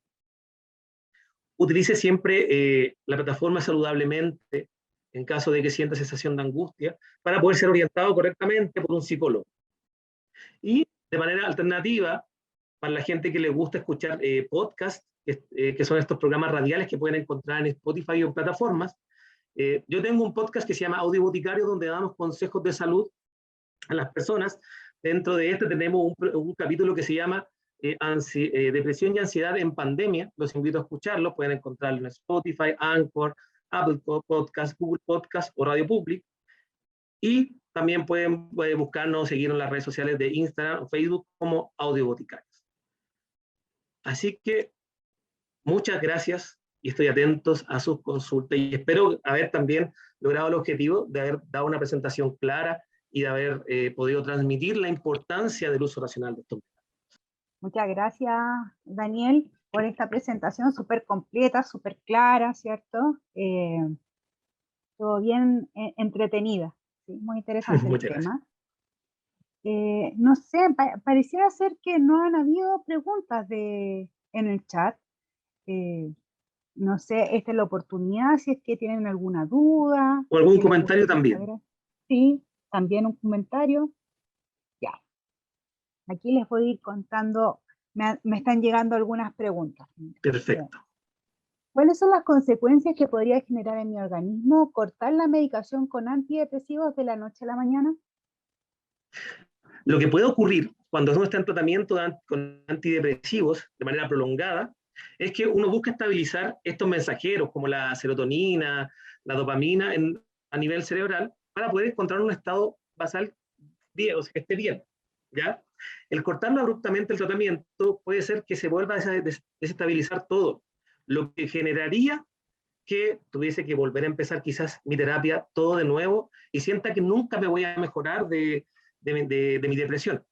Utilice siempre la plataforma saludablemente en caso de que sienta sensación de angustia, para poder ser orientado correctamente por un psicólogo. Y de manera alternativa, para la gente que le gusta escuchar podcasts, que son estos programas radiales que pueden encontrar en Spotify o en plataformas, yo tengo un podcast que se llama Audio Boticario, donde damos consejos de salud a las personas. Dentro de este tenemos un capítulo que se llama Depresión y Ansiedad en Pandemia. Los invito a escucharlo, pueden encontrarlo en Spotify, Anchor, Apple Podcast, Google Podcast o Radio Public. Y también pueden buscarnos, seguirnos en las redes sociales de Instagram o Facebook como Audio Boticarios. Así que muchas gracias y estoy atentos a sus consultas y espero haber también logrado el objetivo de haber dado una presentación clara y de haber podido transmitir la importancia del uso racional de estos.
Muchas gracias, Daniel, por esta presentación súper completa, súper clara, ¿cierto? Todo bien entretenida, ¿sí? Muy interesante el tema. No sé, pareciera ser que no han habido preguntas en el chat. No sé, esta es la oportunidad, si es que tienen alguna duda.
O algún comentario también.
Sí, también un comentario. Ya. Aquí les voy a ir contando, me están llegando algunas preguntas.
Perfecto.
¿Cuáles son las consecuencias que podría generar en mi organismo cortar la medicación con antidepresivos de la noche a la mañana?
Lo que puede ocurrir cuando uno está en tratamiento con antidepresivos de manera prolongada es que uno busca estabilizar estos mensajeros como la serotonina, la dopamina a nivel cerebral para poder encontrar un estado basal bien, o sea, que esté bien, ¿ya? El cortarlo abruptamente el tratamiento puede ser que se vuelva a desestabilizar todo, lo que generaría que tuviese que volver a empezar quizás mi terapia todo de nuevo y sienta que nunca me voy a mejorar de mi depresión.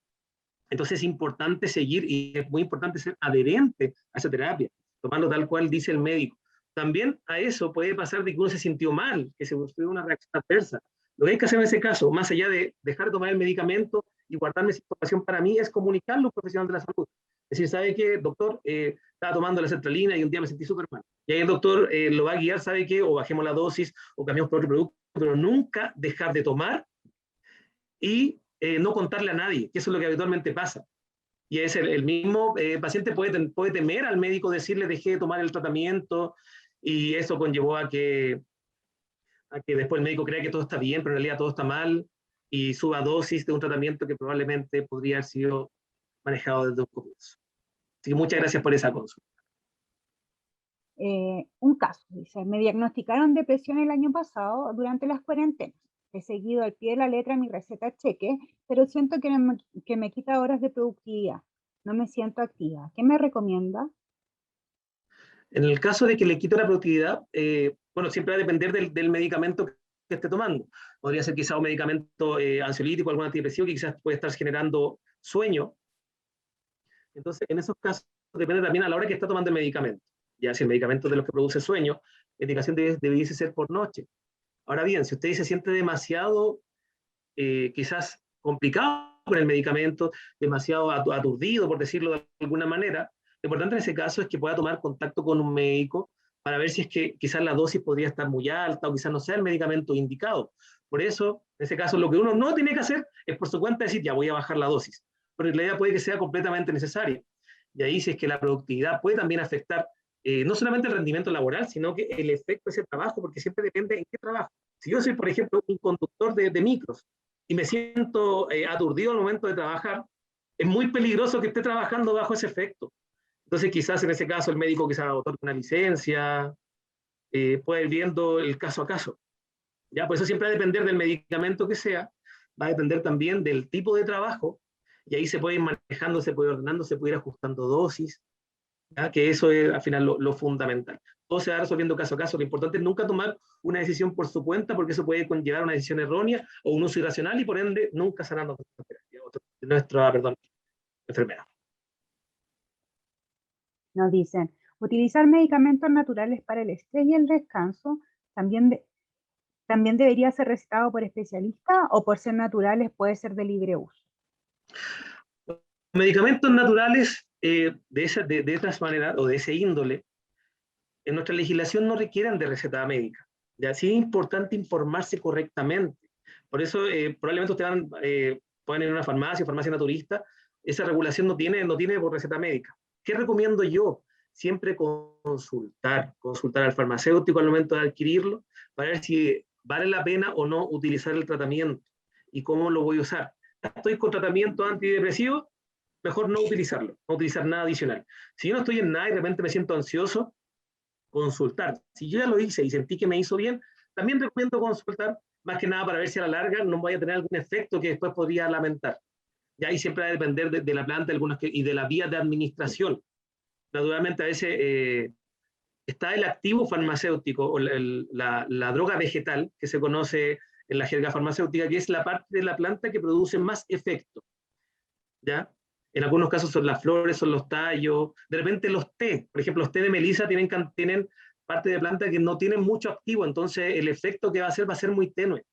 Entonces es importante seguir y es muy importante ser adherente a esa terapia, tomarlo tal cual dice el médico. También a eso puede pasar de que uno se sintió mal, que se tuvo una reacción adversa. Lo que hay que hacer en ese caso, más allá de dejar de tomar el medicamento y guardarme esa información para mí, es comunicarlo a un profesional de la salud. Es decir, ¿sabe qué, doctor? Estaba tomando la sertralina y un día me sentí súper mal. Y ahí el doctor lo va a guiar, ¿sabe qué? O bajemos la dosis o cambiamos por otro producto, pero nunca dejar de tomar y no contarle a nadie, que eso es lo que habitualmente pasa. Y es el mismo paciente puede temer al médico decirle dejé de tomar el tratamiento y eso conllevó a que después el médico crea que todo está bien, pero en realidad todo está mal y suba dosis de un tratamiento que probablemente podría haber sido manejado desde un comienzo. Así que muchas gracias por esa consulta.
Un caso, dice, me diagnosticaron depresión el año pasado durante las cuarentenas. He seguido al pie de la letra mi receta cheque, pero siento que me quita horas de productividad. No me siento activa. ¿Qué me recomienda?
En el caso de que le quite la productividad, bueno, siempre va a depender del medicamento que esté tomando. Podría ser quizás un medicamento ansiolítico, algún antidepresivo que quizás puede estar generando sueño. Entonces, en esos casos depende también a la hora que está tomando el medicamento. Ya si el medicamento de los que produce sueño, la indicación debiese ser por noche. Ahora bien, si usted se siente demasiado, quizás complicado con el medicamento, demasiado aturdido, por decirlo de alguna manera, lo importante en ese caso es que pueda tomar contacto con un médico para ver si es que quizás la dosis podría estar muy alta o quizás no sea el medicamento indicado. Por eso, en ese caso, lo que uno no tiene que hacer es por su cuenta decir, ya voy a bajar la dosis, porque la idea puede que sea completamente necesaria. Y ahí si es que la productividad puede también afectar no solamente el rendimiento laboral, sino que el efecto de ese trabajo, porque siempre depende en qué trabajo. Si yo soy, por ejemplo, un conductor de micros y me siento aturdido al momento de trabajar, es muy peligroso que esté trabajando bajo ese efecto. Entonces quizás en ese caso el médico quizás otorgue una licencia, puede ir viendo el caso a caso. ¿Ya? Por eso siempre va a depender del medicamento que sea, va a depender también del tipo de trabajo, y ahí se puede ir manejando, se puede ir ordenando, se puede ir ajustando dosis, ¿ya? Que eso es al final lo fundamental. Todo se va resolviendo caso a caso. Lo importante es nunca tomar una decisión por su cuenta, porque eso puede conllevar una decisión errónea o un uso irracional y por ende nunca sanando nuestra enfermedad.
Nos dicen, utilizar medicamentos naturales para el estrés y el descanso también, también debería ser recetado por especialista o por ser naturales puede ser de libre uso.
Medicamentos naturales de estas maneras o de ese índole, en nuestra legislación no requieren de receta médica. Ya sí es importante informarse correctamente. Por eso probablemente ustedes pueden ir a una farmacia naturista, esa regulación no tiene por receta médica. ¿Qué recomiendo yo? Siempre consultar al farmacéutico al momento de adquirirlo para ver si vale la pena o no utilizar el tratamiento y cómo lo voy a usar. Estoy con tratamiento antidepresivo, mejor no utilizarlo, no utilizar nada adicional. Si yo no estoy en nada y de repente me siento ansioso, consultar. Si yo ya lo hice y sentí que me hizo bien, también recomiendo consultar, más que nada para ver si a la larga no vaya a tener algún efecto que después podría lamentar. Ya ahí siempre va a depender de la planta y de la vía de administración. Naturalmente a veces está el activo farmacéutico o la droga vegetal que se conoce en la jerga farmacéutica, que es la parte de la planta que produce más efecto. ¿Ya? En algunos casos son las flores, son los tallos, de repente los té, por ejemplo, los té de melisa tienen parte de planta que no tienen mucho activo, entonces el efecto que va a ser muy tenue.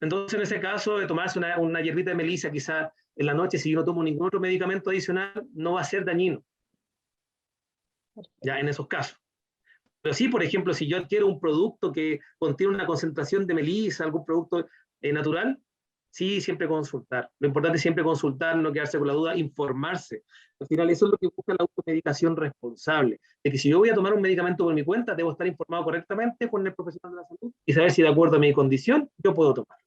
Entonces en ese caso de tomarse una hierbita de melisa quizás en la noche, si yo no tomo ningún otro medicamento adicional, no va a ser dañino. Ya en esos casos. Pero sí, por ejemplo, si yo adquiero un producto que contiene una concentración de melisa, algún producto natural, sí, siempre consultar. Lo importante es siempre consultar, no quedarse con la duda, informarse. Al final, eso es lo que busca la automedicación responsable. De que si yo voy a tomar un medicamento por mi cuenta, debo estar informado correctamente con el profesional de la salud y saber si de acuerdo a mi condición yo puedo tomar.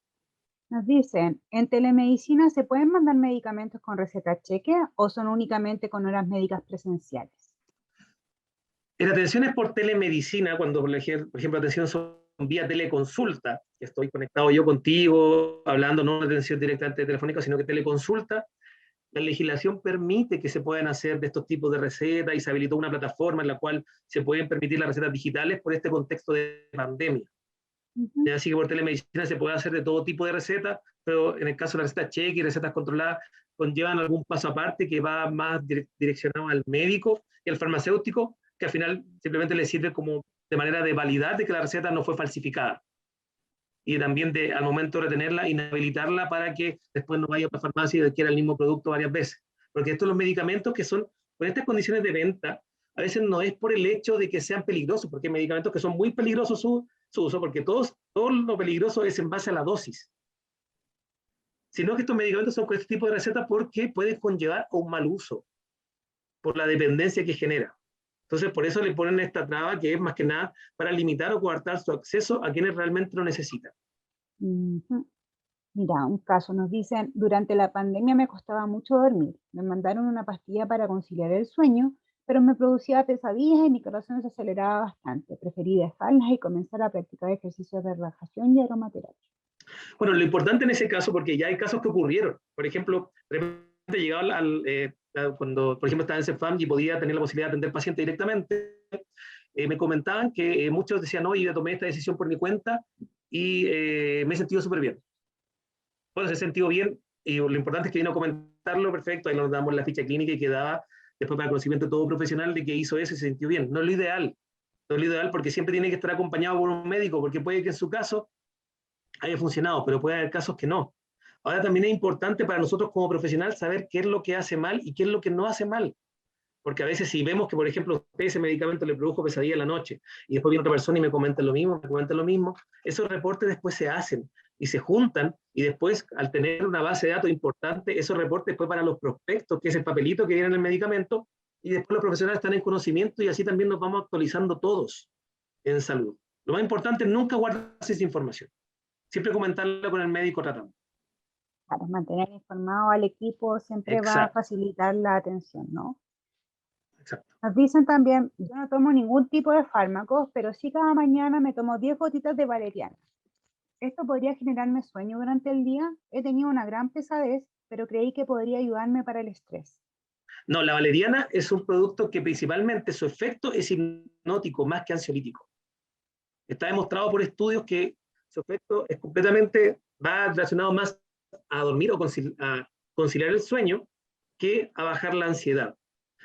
Nos dicen, ¿en telemedicina se pueden mandar medicamentos con receta cheque o son únicamente con horas médicas presenciales?
En atenciones por telemedicina, cuando por ejemplo atención son vía teleconsulta, que estoy conectado yo contigo, hablando no de atención directamente telefónica, sino que teleconsulta, la legislación permite que se puedan hacer de estos tipos de recetas y se habilitó una plataforma en la cual se pueden permitir las recetas digitales por este contexto de pandemia. Así que por telemedicina se puede hacer de todo tipo de recetas, pero en el caso de las recetas cheque y recetas controladas conllevan algún paso aparte que va más direccionado al médico y al farmacéutico, que al final simplemente le sirve como de manera de validar de que la receta no fue falsificada. Y también al momento de retenerla, inhabilitarla para que después no vaya a la farmacia y adquiera el mismo producto varias veces. Porque estos los medicamentos que son, con estas condiciones de venta, a veces no es por el hecho de que sean peligrosos, porque hay medicamentos que son muy peligrosos su uso, porque todo lo peligroso es en base a la dosis. Sino que estos medicamentos son con este tipo de recetas porque pueden conllevar a un mal uso, por la dependencia que genera. Entonces, por eso le ponen esta traba que es más que nada para limitar o coartar su acceso a quienes realmente lo necesitan.
Mira, un caso, nos dicen, durante la pandemia me costaba mucho dormir. Me mandaron una pastilla para conciliar el sueño, pero me producía pesadillas y mi corazón se aceleraba bastante. Preferí dejarlas y comenzar a practicar ejercicios de relajación y aromaterapia.
Bueno, lo importante en ese caso, porque ya hay casos que ocurrieron. Por ejemplo, de repente llegaba cuando, por ejemplo, estaba en CEFAM y podía tener la posibilidad de atender pacientes directamente, me comentaban que muchos decían, no, yo tomé esta decisión por mi cuenta y me he sentido súper bien. Bueno, se ha sentido bien y lo importante es que vino a comentarlo, perfecto, ahí nos damos la ficha clínica y quedaba después para el conocimiento de todo profesional de que hizo eso y se sintió bien. No es lo ideal, no es lo ideal porque siempre tiene que estar acompañado por un médico, porque puede que en su caso haya funcionado, pero puede haber casos que no. Ahora también es importante para nosotros como profesional saber qué es lo que hace mal y qué es lo que no hace mal. Porque a veces si vemos que, por ejemplo, a usted ese medicamento le produjo pesadilla en la noche y después viene otra persona y me comenta lo mismo, esos reportes después se hacen y se juntan y después, al tener una base de datos importante, esos reportes después para los prospectos, que es el papelito que viene en el medicamento, y después los profesionales están en conocimiento y así también nos vamos actualizando todos en salud. Lo más importante es nunca guardarse esa información. Siempre comentarla con el médico tratante.
Para mantener informado al equipo siempre va a
Exacto,
facilitar la atención, ¿no?
exacto.
Nos dicen también, yo no tomo ningún tipo de fármacos, pero sí cada mañana me tomo 10 gotitas de valeriana. ¿Esto podría generarme sueño durante el día? He tenido una gran pesadez, pero creí que podría ayudarme para el estrés.
No, la valeriana es un producto que principalmente su efecto es hipnótico más que ansiolítico. Está demostrado por estudios que su efecto es completamente, va relacionado más a dormir o a conciliar el sueño que a bajar la ansiedad.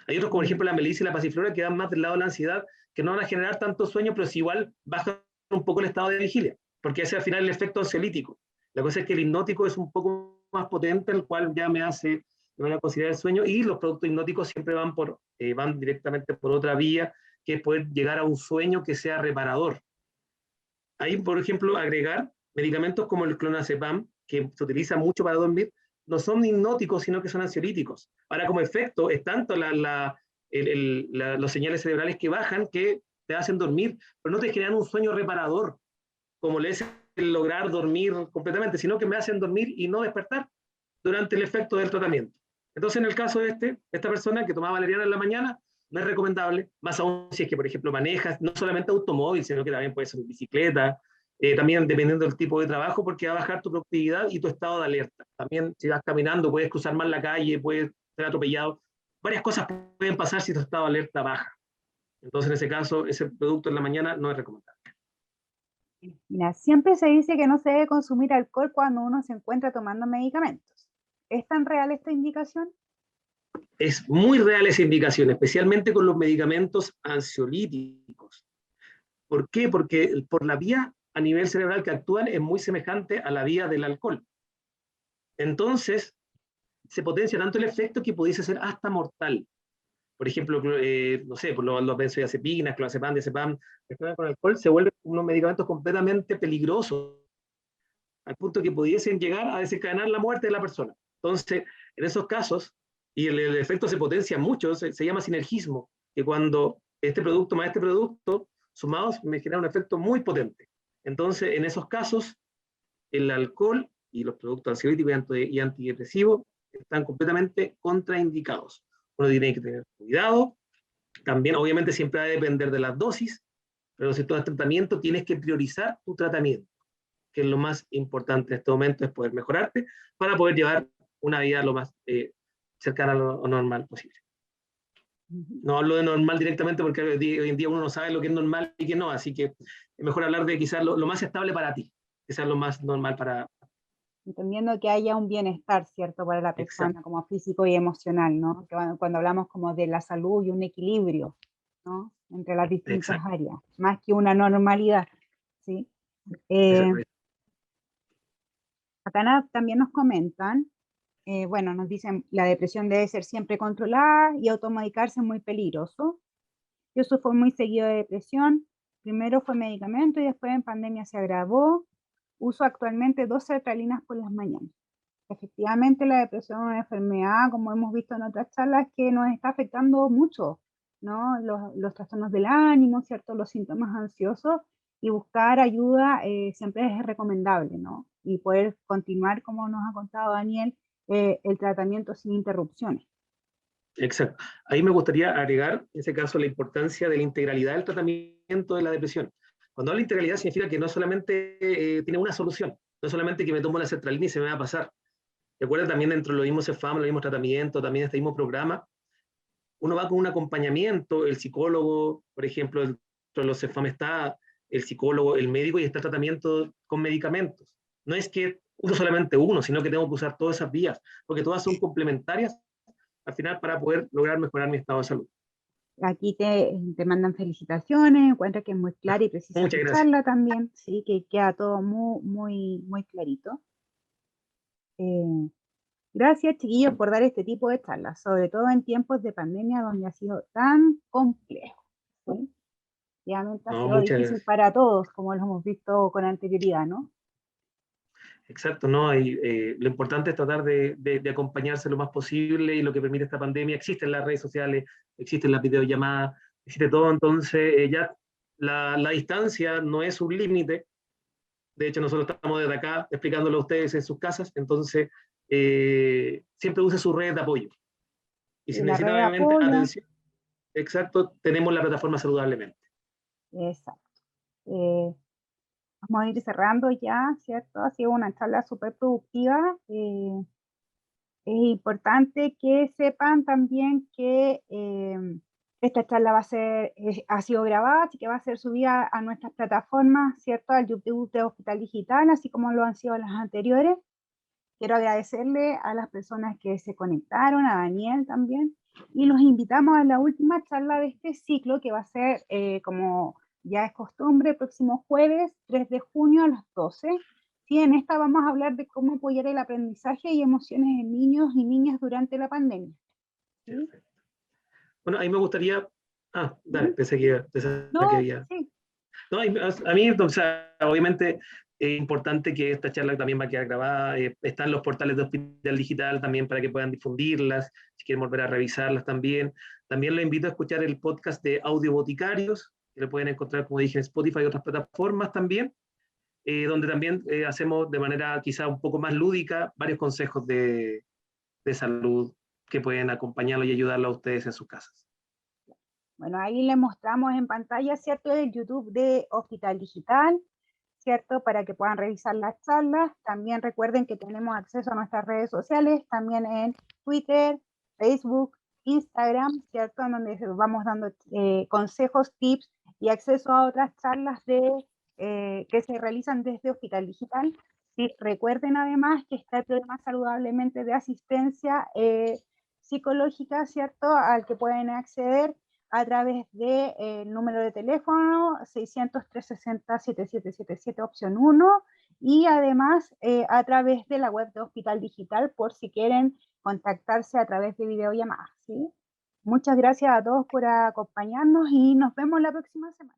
Hay otros, como por ejemplo la melisa y la pasiflora, que dan más del lado de la ansiedad, que no van a generar tanto sueño, pero sí igual bajan un poco el estado de vigilia, porque ese al final es el efecto ansiolítico. La cosa es que el hipnótico es un poco más potente, el cual ya me van a considerar el sueño, y los productos hipnóticos siempre van directamente por otra vía, que es poder llegar a un sueño que sea reparador. Ahí, por ejemplo, agregar medicamentos como el clonazepam, que se utiliza mucho para dormir, no son hipnóticos, sino que son ansiolíticos. Ahora, como efecto, es tanto los señales cerebrales que bajan que te hacen dormir, pero no te generan un sueño reparador, como le es el lograr dormir completamente, sino que me hacen dormir y no despertar durante el efecto del tratamiento. Entonces, en el caso de esta persona que tomaba valeriana en la mañana, no es recomendable, más aún si es que, por ejemplo, manejas no solamente automóvil, sino que también puede ser bicicleta, también dependiendo del tipo de trabajo, porque va a bajar tu productividad y tu estado de alerta. También si vas caminando, puedes cruzar mal la calle, puedes ser atropellado. Varias cosas pueden pasar si tu estado de alerta baja. Entonces, en ese caso, ese producto en la mañana no es recomendable.
Mira, siempre se dice que no se debe consumir alcohol cuando uno se encuentra tomando medicamentos. ¿Es tan real esta indicación?
Es muy real esa indicación, especialmente con los medicamentos ansiolíticos. ¿Por qué? Porque por la vía a nivel cerebral que actúan es muy semejante a la vía del alcohol. Entonces, se potencia tanto el efecto que pudiese ser hasta mortal. Por ejemplo, no sé, por los benzodiazepinas, clonazepam, diazepam, con alcohol, se vuelven unos medicamentos completamente peligrosos, al punto que pudiesen llegar a desencadenar la muerte de la persona. Entonces, en esos casos, y el efecto se potencia mucho, se llama sinergismo, que cuando este producto más este producto, sumados, me genera un efecto muy potente. Entonces, en esos casos, el alcohol y los productos ansiolíticos y antidepresivos están completamente contraindicados. Uno tiene que tener cuidado, también obviamente siempre va a depender de las dosis, pero si tú das tratamiento, tienes que priorizar tu tratamiento, que es lo más importante en este momento, es poder mejorarte para poder llevar una vida lo más cercana a lo normal posible. No hablo de normal directamente porque hoy en día uno no sabe lo que es normal y qué no, así que es mejor hablar de quizás lo más estable para ti, quizás lo más normal para...
Entendiendo que haya un bienestar, ¿cierto?, para la persona,
Exacto.
como físico y emocional, ¿no? Que cuando hablamos como de la salud y un equilibrio, ¿no?, entre las distintas
Exacto.
áreas, más que una normalidad, ¿sí? Eh,
Exacto.
Acá también nos comentan, bueno, nos dicen, la depresión debe ser siempre controlada y automedicarse es muy peligroso. Yo sufro muy seguido de depresión, primero fue medicamento y después en pandemia se agravó. Uso actualmente 2 sertralinas por las mañanas. Efectivamente, la depresión es una enfermedad, como hemos visto en otras charlas, que nos está afectando mucho, ¿no? Los trastornos del ánimo, ¿cierto? Los síntomas ansiosos, y buscar ayuda siempre es recomendable, ¿no? Y poder continuar, como nos ha contado Daniel, el tratamiento sin interrupciones.
Exacto. Ahí me gustaría agregar, en ese caso, la importancia de la integralidad del tratamiento de la depresión. Cuando hablo de integralidad significa que no solamente tiene una solución, no solamente que me tomo la sertralina y se me va a pasar. Recuerda también dentro de los mismos CEFAM, los mismos tratamientos, también este mismo programa, uno va con un acompañamiento, el psicólogo, por ejemplo, de los CEFAM está el psicólogo, el médico, y está el tratamiento con medicamentos. No es que uso solamente uno, sino que tengo que usar todas esas vías, porque todas son complementarias al final para poder lograr mejorar mi estado de salud.
Aquí te mandan felicitaciones, encuentro que es muy clara y precisa
Muchas
tu
gracias.
charla también, sí, que queda todo muy clarito. Gracias, chiquillos, por dar este tipo de charlas, sobre todo en tiempos de pandemia donde ha sido tan complejo, ¿sí? Realmente ha
No,
sido
muchas
difícil
gracias.
para todos, como lo hemos visto con anterioridad, ¿no?
Exacto, ¿no? Lo importante es tratar de acompañarse lo más posible, y lo que permite esta pandemia, existen las redes sociales, existen las videollamadas, existe todo, entonces ya la distancia no es un límite. De hecho, nosotros estamos desde acá explicándolo a ustedes en sus casas, entonces siempre use su red de apoyo. Y
Y
si
la red
necesita
de
obviamente
apoyo,
atención, exacto, tenemos la plataforma Saludablemente.
exacto. Vamos a ir cerrando ya, ¿cierto? Ha sido una charla súper productiva. Es importante que sepan también que esta charla ha sido grabada, así que va a ser subida a nuestras plataformas, ¿cierto? Al YouTube de Hospital Digital, así como lo han sido las anteriores. Quiero agradecerle a las personas que se conectaron, a Daniel también, y los invitamos a la última charla de este ciclo, que va a ser, como ya es costumbre, el próximo jueves 3 de junio a las 12. Sí, en esta vamos a hablar de cómo apoyar el aprendizaje y emociones en niños y niñas durante la pandemia. ¿Sí?
Bueno, ahí me gustaría... Ah, dale,
¿Mm?
pensé que
No,
había...
sí,
No, a mí, o sea, obviamente es importante que esta charla también va a quedar grabada. Están los portales de Hospital Digital también para que puedan difundirlas, si quieren volver a revisarlas también. También los invito a escuchar el podcast de Audio Boticarios, que lo pueden encontrar, como dije, en Spotify y otras plataformas también, donde también hacemos de manera quizá un poco más lúdica varios consejos de salud que pueden acompañarlo y ayudarlo a ustedes en sus casas.
bueno, ahí le mostramos en pantalla, ¿cierto? El YouTube de Hospital Digital, ¿cierto? Para que puedan revisar las charlas. También recuerden que tenemos acceso a nuestras redes sociales, también en Twitter, Facebook, Instagram, ¿cierto? En donde vamos dando consejos, tips y acceso a otras charlas que se realizan desde Hospital Digital. Sí, recuerden además que está el programa Saludablemente de asistencia psicológica, ¿cierto? Al que pueden acceder a través del número de teléfono 600-360-7777, opción 1, y además a través de la web de Hospital Digital, por si quieren contactarse a través de videollamadas, ¿sí? Muchas gracias a todos por acompañarnos y nos vemos la próxima semana.